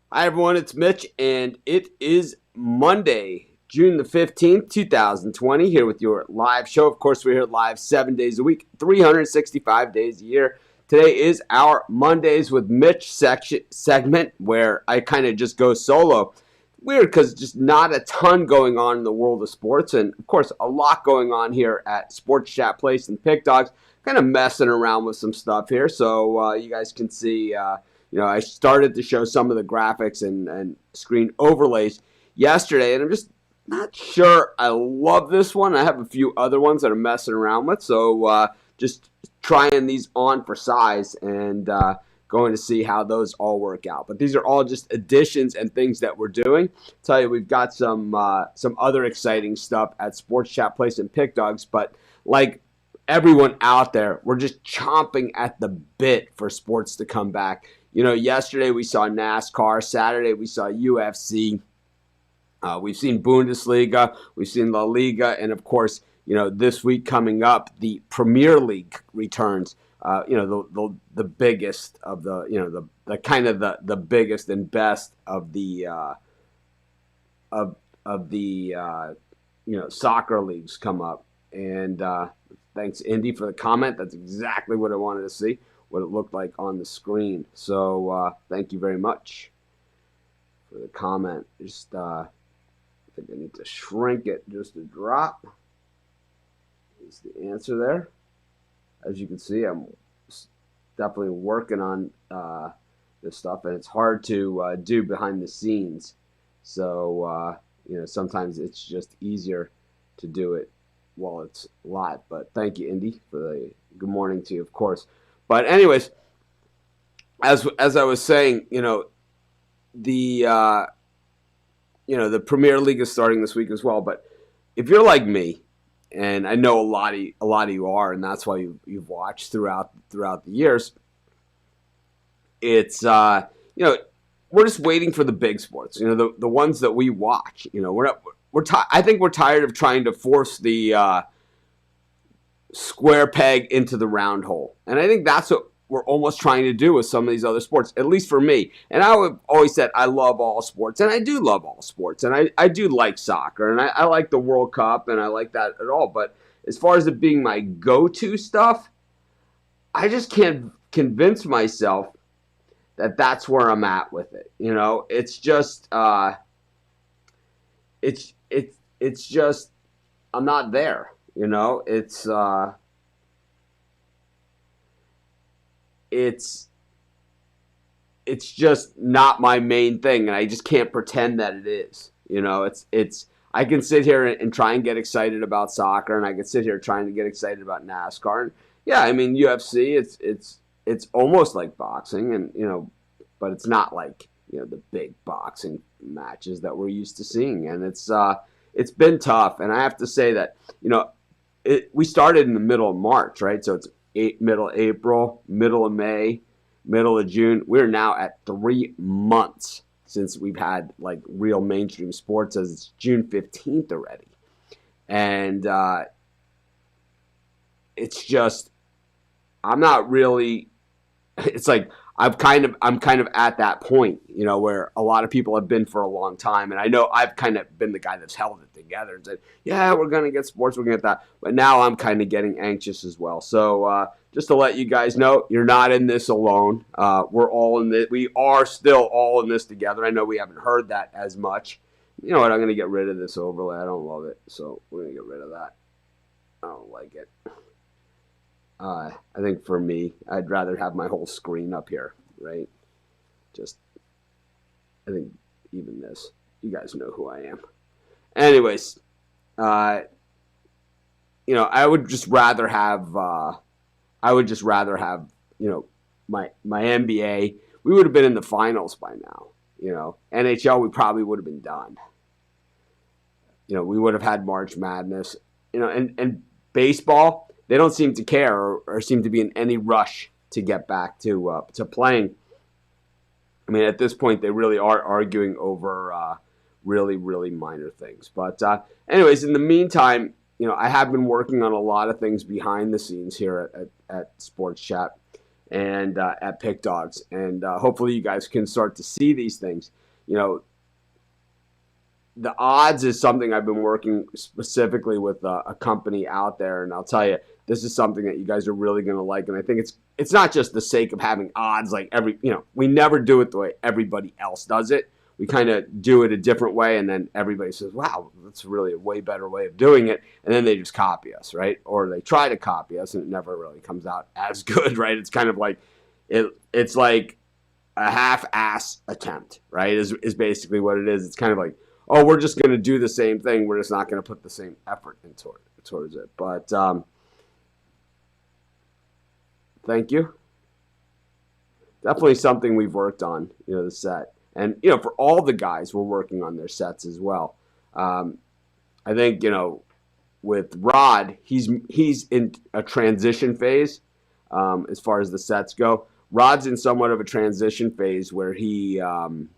Hi, everyone. It's Mitch, and it is Monday, June the 15th, 2020, here with your live show. Of course, we're here live 7 days a week, 365 days a year. Today is our Mondays with Mitch segment where I kind of just go solo. Weird because just not a ton going on in the world of sports, and of course, a lot going on here at Sports Chat Place and Pick Dogs. Kind of messing around with some stuff here, so you guys can see. I started to show some of the graphics and screen overlays yesterday, and I'm just not sure I love this one. I have a few other ones that I'm messing around with, so just trying these on for size and going to see how those all work out. But these are all just additions and things that we're doing. Tell you, we've got some other exciting stuff at Sports Chat Place and Pick Dogs, but like everyone out there, we're just chomping at the bit for sports to come back. Yesterday we saw NASCAR. Saturday we saw UFC. We've seen Bundesliga. We've seen La Liga. And, of course, this week coming up, the Premier League returns. The biggest of the kind of the biggest and best of the soccer leagues come up. And thanks, Indy, for the comment. That's exactly what I wanted to see, what it looked like on the screen. So thank you very much for the comment. Just I think I need to shrink it just a drop. Is the answer there. As you can see, I'm definitely working on this stuff, and it's hard to do behind the scenes. So sometimes it's just easier to do it while it's live. But thank you, Indy, for the good morning to you, of course. But anyways, as I was saying, the Premier League is starting this week as well. But if you're like me, and I know a lot of you are, and that's why you've watched throughout the years, it's we're just waiting for the big sports. The ones that we watch. I think we're tired of trying to force the square peg into the round hole. And I think that's what we're almost trying to do with some of these other sports, at least for me. And I have always said I love all sports, and I do love all sports. And I do like soccer, and I like the World Cup, and I like that at all. But as far as it being my go-to stuff, I just can't convince myself that that's where I'm at with it. It's just it's just I'm not there. It's just not my main thing, and I just can't pretend that it is. It's I can sit here and try and get excited about soccer, and I can sit here trying to get excited about NASCAR. And yeah, I mean UFC, it's almost like boxing, and but it's not like the big boxing matches that we're used to seeing, and it's been tough. And I have to say that we started in the middle of March, right? So it's middle of April, middle of May, middle of June. We're now at 3 months since we've had like real mainstream sports, as it's June 15th already. And it's just, I'm not really, it's like, I'm kind of at that point, where a lot of people have been for a long time, and I know I've kind of been the guy that's held it together and said, "Yeah, we're gonna get sports, we're gonna get that," but now I'm kind of getting anxious as well. So just to let you guys know, you're not in this alone. We're all in this. We are still all in this together. I know we haven't heard that as much. You know what? I'm gonna get rid of this overlay. I don't love it, so we're gonna get rid of that. I don't like it. I think for me, I'd rather have my whole screen up here, right? Just, I think even this, you guys know who I am. Anyways, I would just rather have, my NBA. We would have been in the finals by now. NHL, we probably would have been done. We would have had March Madness. And baseball, they don't seem to care or seem to be in any rush to get back to playing. I mean, at this point, they really are arguing over really, really minor things. But anyways, in the meantime, I have been working on a lot of things behind the scenes here at Sports Chat. and at Pick Dogs, and hopefully you guys can start to see these things. You know, the odds is something I've been working specifically with a company out there, and I'll tell you, this is something that you guys are really going to like. And I think it's not just the sake of having odds like we never do it the way everybody else does it. We kind of do it a different way, and then everybody says, "Wow, that's really a way better way of doing it," and then they just copy us, right? Or they try to copy us, and it never really comes out as good, right? It's kind of like it's like a half-ass attempt, right? Is basically what it is. It's kind of like, oh, we're just going to do the same thing. We're just not going to put the same effort into it, towards it. But thank you. Definitely something we've worked on, the set. And, for all the guys, we're working on their sets as well. I think, with Rod, he's in a transition phase as far as the sets go. Rod's in somewhat of a transition phase where he's going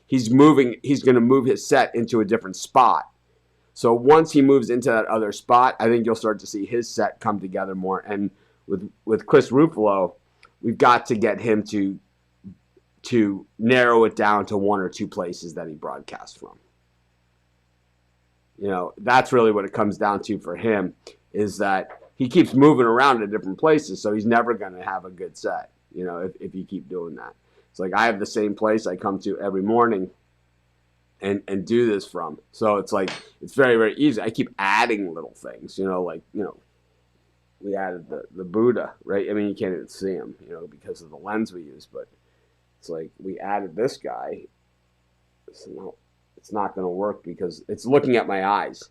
to move his set into a different spot. So once he moves into that other spot, I think you'll start to see his set come together more. And with Chris Ruffalo, we've got to get him to narrow it down to one or two places that he broadcasts from. That's really what it comes down to for him, is that he keeps moving around to different places, so he's never going to have a good set, if you keep doing that. It's like I have the same place I come to every morning and do this from. So it's like it's very, very easy. I keep adding little things, we added the Buddha, right? I mean, you can't even see him, because of the lens we use, but it's like we added this guy. So no, it's not going to work because it's looking at my eyes,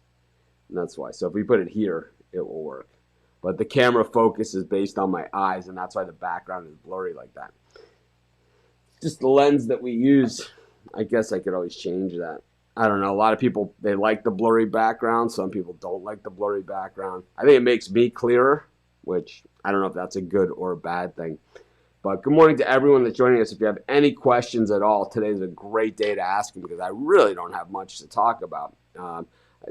and that's why. So if we put it here, it will work. But the camera focus is based on my eyes, and that's why the background is blurry like that. Just the lens that we use. I guess I could always change that. I don't know. A lot of people, they like the blurry background. Some people don't like the blurry background. I think it makes me clearer, which I don't know if that's a good or a bad thing. But good morning to everyone that's joining us. If you have any questions at all, today's a great day to ask them because I really don't have much to talk about.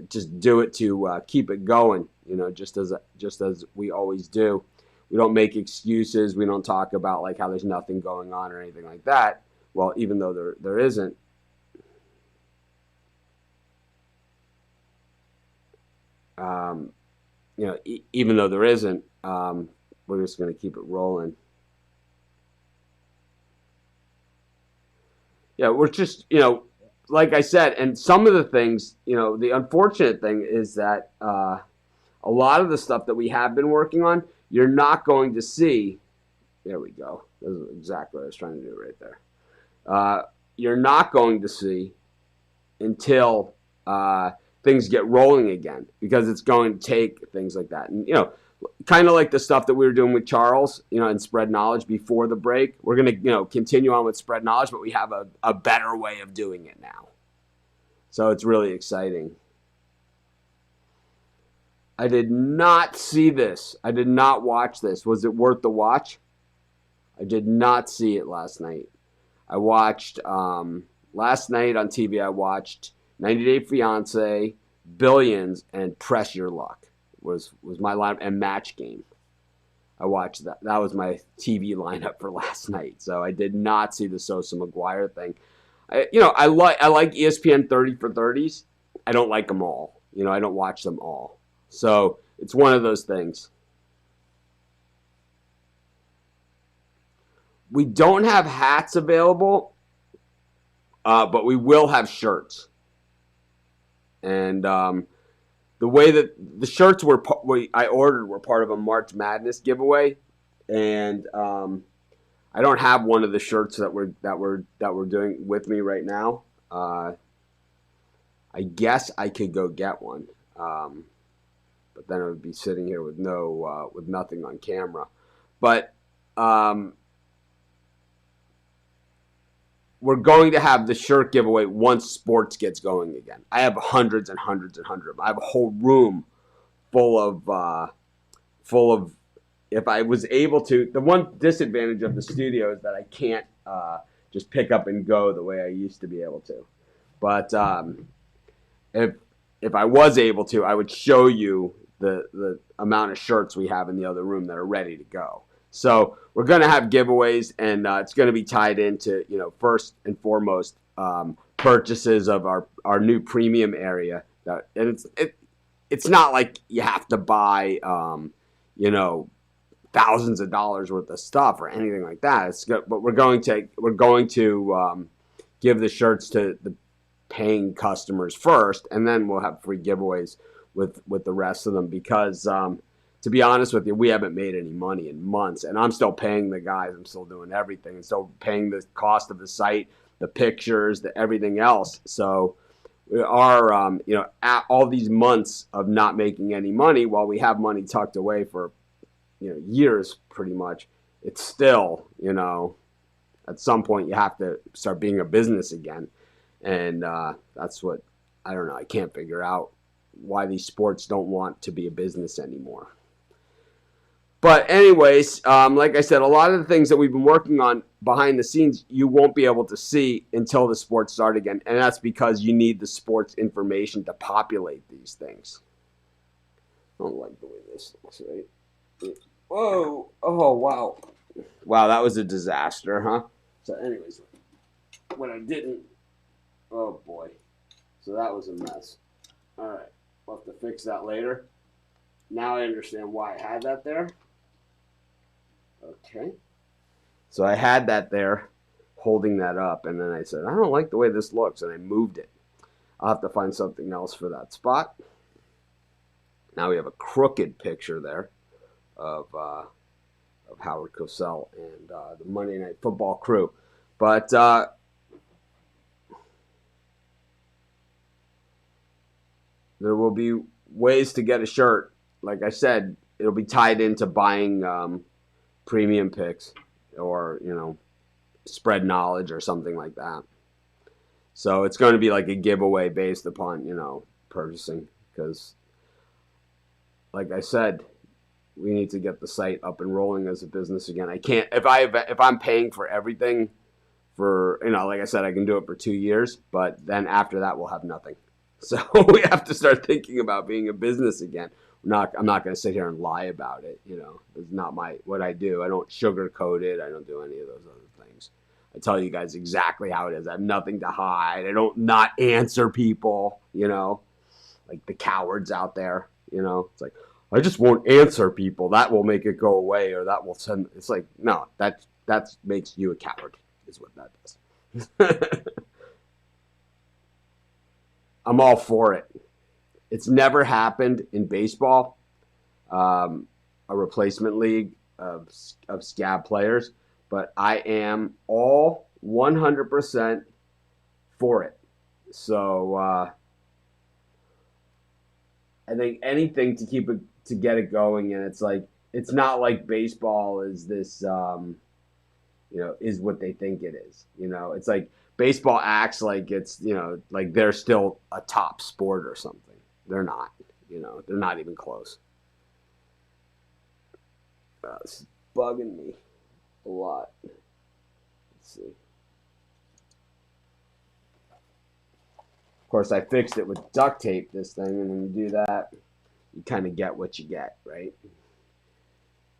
Just do it to keep it going, just as we always do. We don't make excuses. We don't talk about like how there's nothing going on or anything like that. Well, even though there isn't. Even though there isn't, we're just going to keep it rolling. Yeah, we're just, like I said, and some of the things, the unfortunate thing is that a lot of the stuff that we have been working on, you're not going to see. There we go. This is exactly what I was trying to do right there. You're not going to see until things get rolling again, because it's going to take things like that. And, kind of like the stuff that we were doing with Charles, and Spread Knowledge before the break. We're going to, continue on with Spread Knowledge, but we have a better way of doing it now. So it's really exciting. I did not see this. I did not watch this. Was it worth the watch? I did not see it last night. I watched, last night on TV, I watched 90 Day Fiancé, Billions, and Press Your Luck was my lineup, and Match Game. I watched that. That was my TV lineup for last night. So I did not see the Sosa McGuire thing. I like ESPN 30 for 30s. I don't like them all. I don't watch them all. So it's one of those things. We don't have hats available, but we will have shirts. And the way that the shirts I ordered were part of a March Madness giveaway, and I don't have one of the shirts that we're doing with me right now. I guess I could go get one, but then I would be sitting here with nothing on camera. But we're going to have the shirt giveaway once sports gets going again. I have hundreds and hundreds and hundreds. I have a whole room full of. If I was able to, the one disadvantage of the studio is that I can't just pick up and go the way I used to be able to. But if I was able to, I would show you the amount of shirts we have in the other room that are ready to go. So we're going to have giveaways, and it's going to be tied into, first and foremost, purchases of our new premium area. And it's not like you have to buy, you know, thousands of dollars worth of stuff or anything like that. But we're going to give the shirts to the paying customers first, and then we'll have free giveaways with the rest of them, because to be honest with you, we haven't made any money in months, and I'm still paying the guys. I'm still doing everything, and still paying the cost of the site, the pictures, the everything else. So we are, at all these months of not making any money, while we have money tucked away for, years pretty much, it's still, at some point you have to start being a business again. And that's what, I don't know, I can't figure out why these sports don't want to be a business anymore. But anyways, like I said, a lot of the things that we've been working on behind the scenes, you won't be able to see until the sports start again. And that's because you need the sports information to populate these things. I don't like the way this looks, right? Whoa. Oh, wow. Wow, that was a disaster, huh? So anyways, when I didn't, oh boy. So that was a mess. All right, we'll have to fix that later. Now I understand why I had that there. Okay. So I had that there, holding that up, and then I said, I don't like the way this looks, and I moved it. I'll have to find something else for that spot. Now we have a crooked picture there of Howard Cosell and the Monday Night Football crew. But there will be ways to get a shirt. Like I said, it'll be tied into buying premium picks or, spread knowledge or something like that. So it's going to be like a giveaway based upon, purchasing, because like I said, we need to get the site up and rolling as a business again. I can't, if I'm paying for everything for, like I said, I can do it for 2 years, but then after that we'll have nothing. So we have to start thinking about being a business again. I'm not going to sit here and lie about it. It's not what I do. I don't sugarcoat it. I don't do any of those other things. I tell you guys exactly how it is. I have nothing to hide. I don't not answer people, like the cowards out there, It's like, I just won't answer people. That will make it go away, or that will send. It's like, no, that makes you a coward, is what that does. I'm all for it. It's never happened in baseball, a replacement league of scab players, but I am all 100% for it. So I think anything to get it going, and it's not like baseball is this, is what they think it is. It's like baseball acts like it's, like they're still a top sport or something. They're not, they're not even close. It's bugging me a lot. Let's see. Of course, I fixed it with duct tape, this thing, and when you do that, you kind of get what you get, right?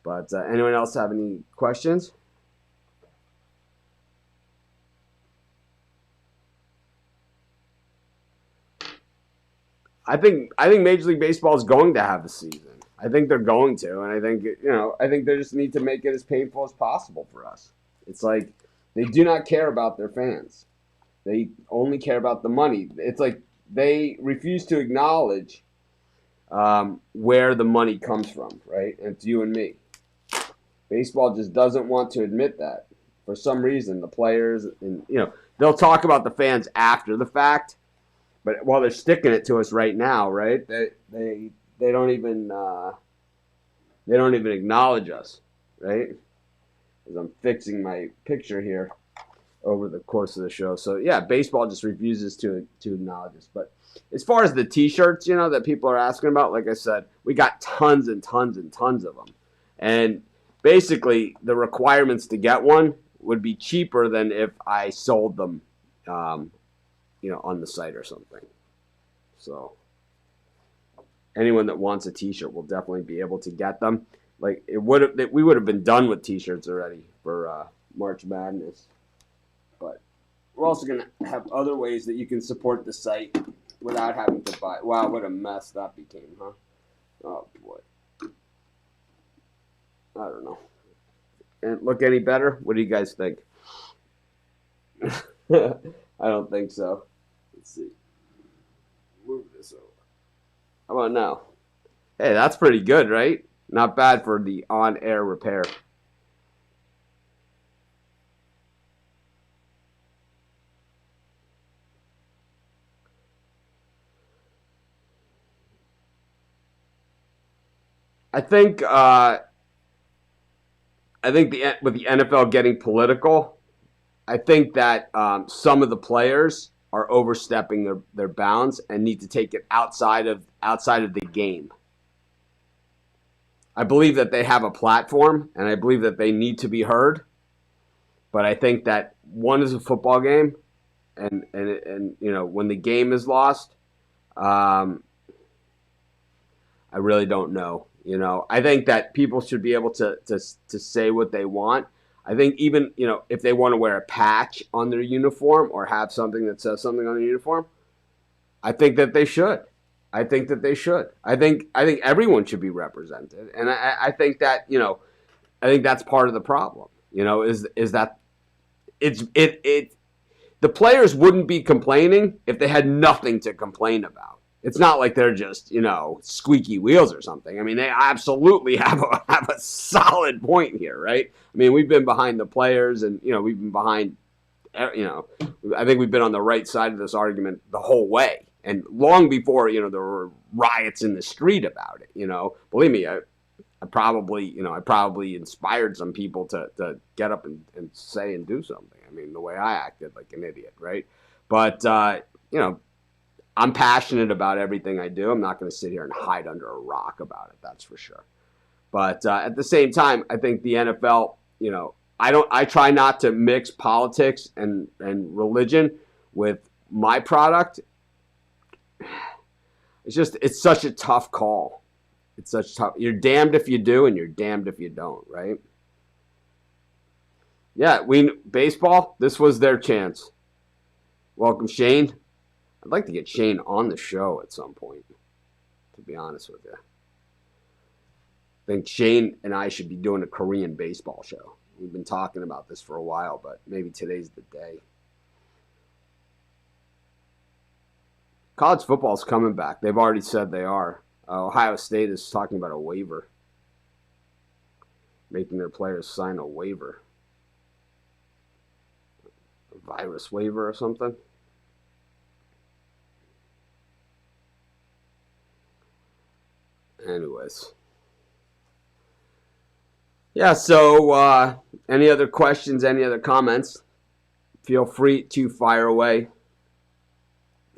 But anyone else have any questions? I think Major League Baseball is going to have a season. I think they're going to, and I think they just need to make it as painful as possible for us. It's like they do not care about their fans. They only care about the money. It's like they refuse to acknowledge where the money comes from, right? And it's you and me. Baseball just doesn't want to admit that. For some reason, the players, and they'll talk about the fans after the fact, but while they're sticking it to us right now, right? They don't even acknowledge us, right? As I'm fixing my picture here over the course of the show. So yeah, baseball just refuses to acknowledge us. But as far as the T-shirts, that people are asking about, like I said, we got tons and tons and tons of them, and basically the requirements to get one would be cheaper than if I sold them, on the site or something. So anyone that wants a T-shirt will definitely be able to get them. Like we would have been done with T-shirts already for March Madness. But we're also gonna have other ways that you can support the site without having to buy. Wow, what a mess that became, huh? Oh boy, I don't know. And look any better? What do you guys think? I don't think so. Let's see. Move this over. How about now? Hey, that's pretty good, right? Not bad for the on-air repair. I think with the NFL getting political, I think that some of the players are overstepping their bounds and need to take it outside of the game. I believe that they have a platform, and I believe that they need to be heard. But I think that one is a football game, and when the game is lost, I really don't know. I think that people should be able to say what they want. I think even if they want to wear a patch on their uniform or have something that says something on their uniform, I think that they should. I think that they should. I think everyone should be represented, and I think that I think that's part of the problem. Is that the players wouldn't be complaining if they had nothing to complain about. It's not like they're just squeaky wheels or something. I mean, they absolutely have a solid point here, right? I mean, we've been behind the players, and we've been behind. I think we've been on the right side of this argument the whole way, and long before there were riots in the street about it. Believe me, I probably inspired some people to get up and say and do something. I mean, the way I acted like an idiot, right? But I'm passionate about everything I do. I'm not going to sit here and hide under a rock about it. That's for sure. But at the same time, I think the NFL, I try not to mix politics and religion with my product. It's such a tough call. It's such tough. You're damned if you do, and you're damned if you don't, right? Yeah, baseball. This was their chance. Welcome, Shane. I'd like to get Shane on the show at some point, to be honest with you. I think Shane and I should be doing a Korean baseball show. We've been talking about this for a while, but maybe today's the day. College football's coming back. They've already said they are. Ohio State is talking about a waiver, making their players sign a waiver. A virus waiver or something. Anyways. Yeah, so any other questions, any other comments, feel free to fire away.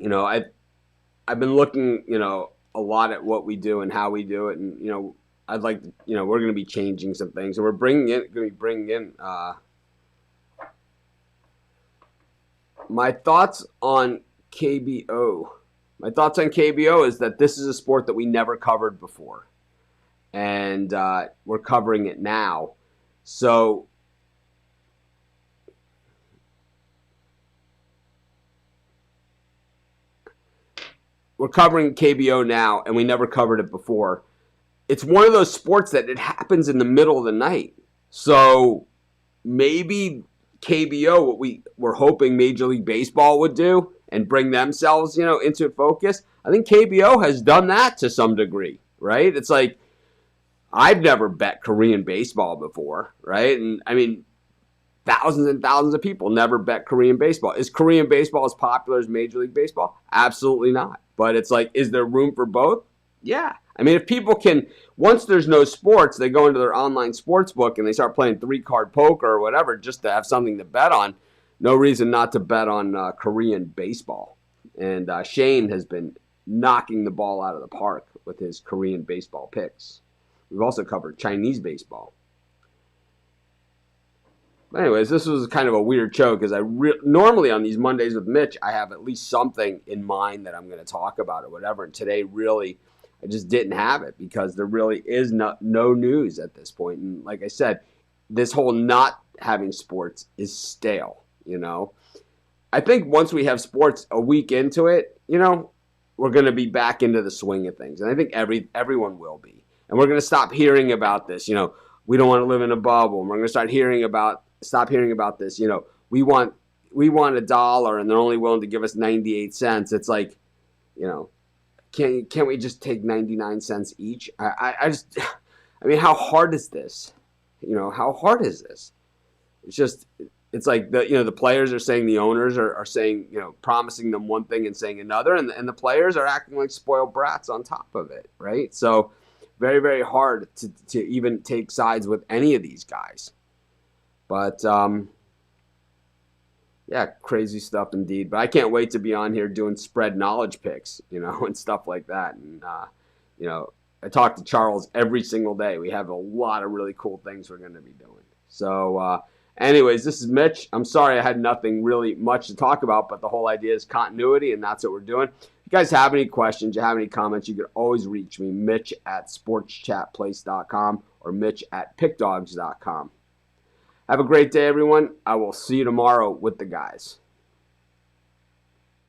I've been looking, a lot at what we do and how we do it, and I'd like to, we're going to be changing some things, and we're going to be bringing in my thoughts on KBO. My thoughts on KBO is that this is a sport that we never covered before, and we're covering it now. So we're covering KBO now, and we never covered it before. It's one of those sports that it happens in the middle of the night. So maybe KBO, what we were hoping Major League Baseball would do and bring themselves, into focus. I think KBO has done that to some degree, right? It's like, I've never bet Korean baseball before, right? And I mean, thousands and thousands of people never bet Korean baseball. Is Korean baseball as popular as Major League Baseball? Absolutely not. But it's like, is there room for both? Yeah. I mean, if people can, once there's no sports, they go into their online sports book and they start playing 3-card poker or whatever just to have something to bet on. No reason not to bet on Korean baseball. And Shane has been knocking the ball out of the park with his Korean baseball picks. We've also covered Chinese baseball. But anyways, this was kind of a weird show because normally on these Mondays with Mitch, I have at least something in mind that I'm going to talk about or whatever. And today, really, I just didn't have it because there really is no news at this point. And like I said, this whole not having sports is stale, you know. I think once we have sports a week into it, you know, we're going to be back into the swing of things. And I think everyone will be. And we're going to stop hearing about this, you know, we don't want to live in a bubble. And we're going to stop hearing about this, you know, we want $1 and they're only willing to give us 98 cents. It's like, you know, can't we just take 99 cents each? I just, I mean, how hard is this? You know, how hard is this? It's like the players are saying the owners are saying, you know, promising them one thing and saying another, and the players are acting like spoiled brats on top of it, right? So very, very hard to even take sides with any of these guys. But yeah, crazy stuff indeed. But I can't wait to be on here doing spread knowledge picks, you know, and stuff like that. And you know, I talk to Charles every single day. We have a lot of really cool things we're going to be doing. So, anyways, this is Mitch. I'm sorry I had nothing really much to talk about, but the whole idea is continuity, and that's what we're doing. If you guys have any questions, you have any comments, you can always reach me, Mitch at sportschatplace.com or Mitch at pickdogs.com. Have a great day, everyone. I will see you tomorrow with the guys.